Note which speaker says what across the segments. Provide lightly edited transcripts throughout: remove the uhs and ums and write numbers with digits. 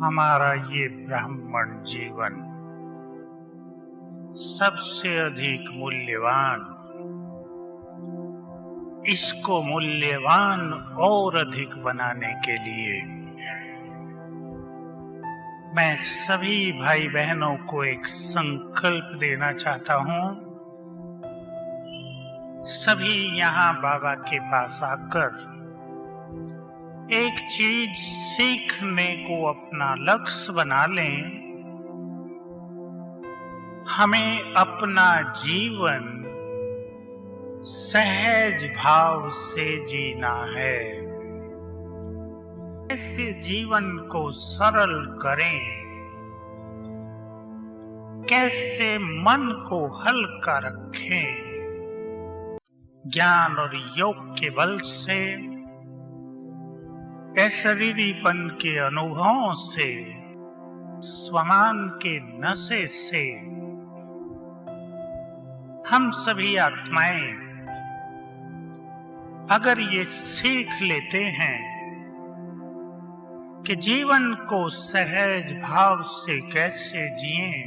Speaker 1: हमारा ये ब्राह्मण जीवन सबसे अधिक मूल्यवान, इसको मूल्यवान और अधिक बनाने के लिए मैं सभी भाई बहनों को एक संकल्प देना चाहता हूं। सभी यहाँ बाबा के पास आकर एक चीज सीखने को अपना लक्ष्य बना लें। हमें अपना जीवन सहज भाव से जीना है। ऐसे जीवन को सरल करें, कैसे मन को हल्का रखें। ज्ञान और योग के बल से, अशरीरीपन के अनुभवों से, स्वमान के नशे से हम सभी आत्माएं अगर ये सीख लेते हैं कि जीवन को सहज भाव से कैसे जिएं,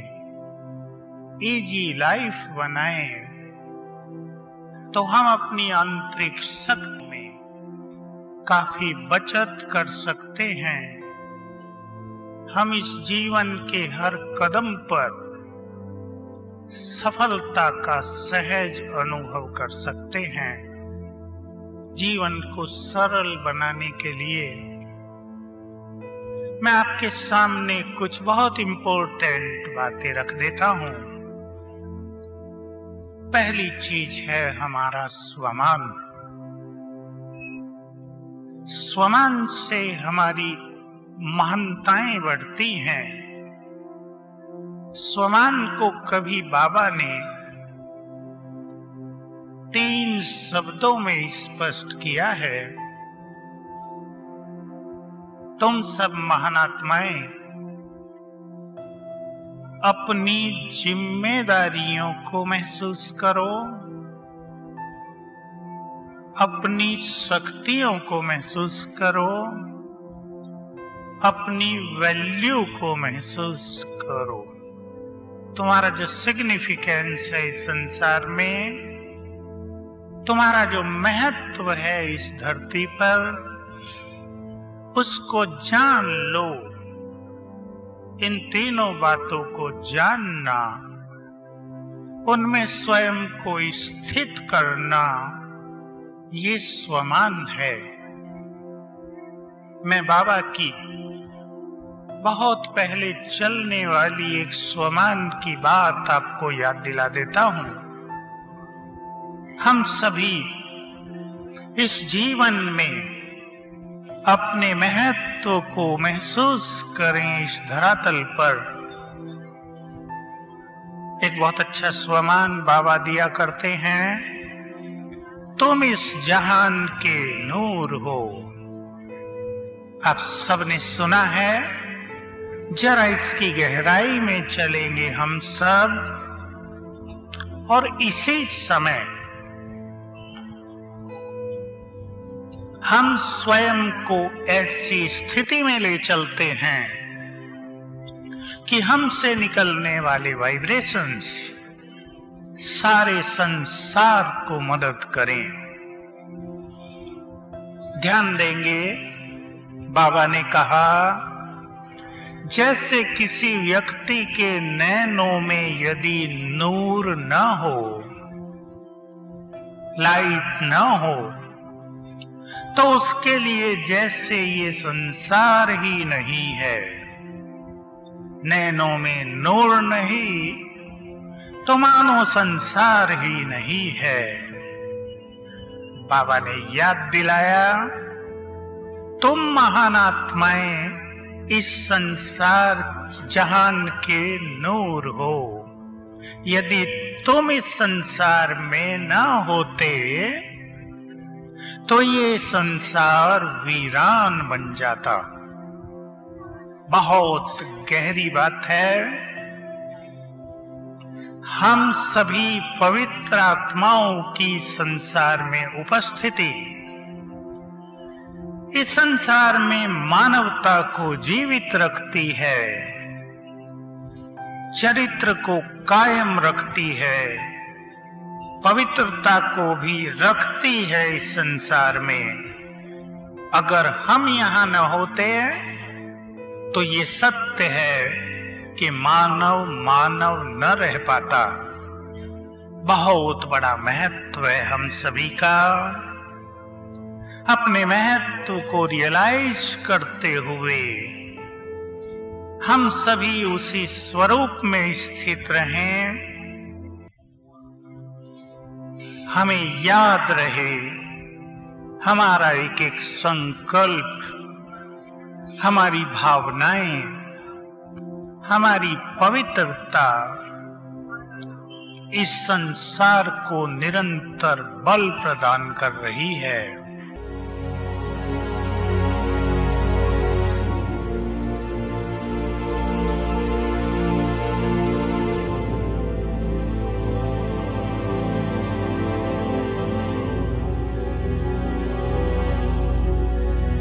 Speaker 1: इजी लाइफ बनाएं, तो हम अपनी आंतरिक शक्ति में काफी बचत कर सकते हैं। हम इस जीवन के हर कदम पर सफलता का सहज अनुभव कर सकते हैं। जीवन को सरल बनाने के लिए मैं आपके सामने कुछ बहुत इंपॉर्टेंट बातें रख देता हूं। पहली चीज है हमारा स्वमान। स्वमान से हमारी महानताएं बढ़ती हैं। स्वमान को कभी बाबा ने 3 शब्दों में स्पष्ट किया है। तुम सब महान आत्माएं अपनी जिम्मेदारियों को महसूस करो, अपनी शक्तियों को महसूस करो, अपनी वैल्यू को महसूस करो। तुम्हारा जो सिग्निफिकेंस है इस संसार में, तुम्हारा जो महत्व है इस धरती पर, उसको जान लो। इन तीनों बातों को जानना, उनमें स्वयं को स्थित करना, ये स्वमान है। मैं बाबा की बहुत पहले चलने वाली एक स्वमान की बात आपको याद दिला देता हूं। हम सभी इस जीवन में अपने महत्व को महसूस करें। इस धरातल पर एक बहुत अच्छा स्वमान बाबा दिया करते हैं। तुम इस जहान के नूर हो। आप सबने सुना है, जरा इसकी गहराई में चलेंगे हम सब, और इसी समय हम स्वयं को ऐसी स्थिति में ले चलते हैं कि हमसे निकलने वाले वाइब्रेशंस सारे संसार को मदद करें। ध्यान देंगे, बाबा ने कहा, जैसे किसी व्यक्ति के नैनों में यदि नूर न हो, लाइट न हो, तो उसके लिए जैसे ये संसार ही नहीं है। नैनों में नूर नहीं तो मानो संसार ही नहीं है। बाबा ने याद दिलाया, तुम महान आत्माएं इस संसार जहान के नूर हो। यदि तुम इस संसार में न होते तो ये संसार वीरान बन जाता। बहुत गहरी बात है। हम सभी पवित्र आत्माओं की संसार में उपस्थिति इस संसार में मानवता को जीवित रखती है, चरित्र को कायम रखती है, पवित्रता को भी रखती है इस संसार में। अगर हम यहां न होते तो ये सत्य है कि मानव न रह पाता। बहुत बड़ा महत्व है हम सभी का। अपने महत्व को रियलाइज करते हुए हम सभी उसी स्वरूप में स्थित रहें। हमें याद रहे हमारा एक एक संकल्प, हमारी भावनाएं, हमारी पवित्रता इस संसार को निरंतर बल प्रदान कर रही है।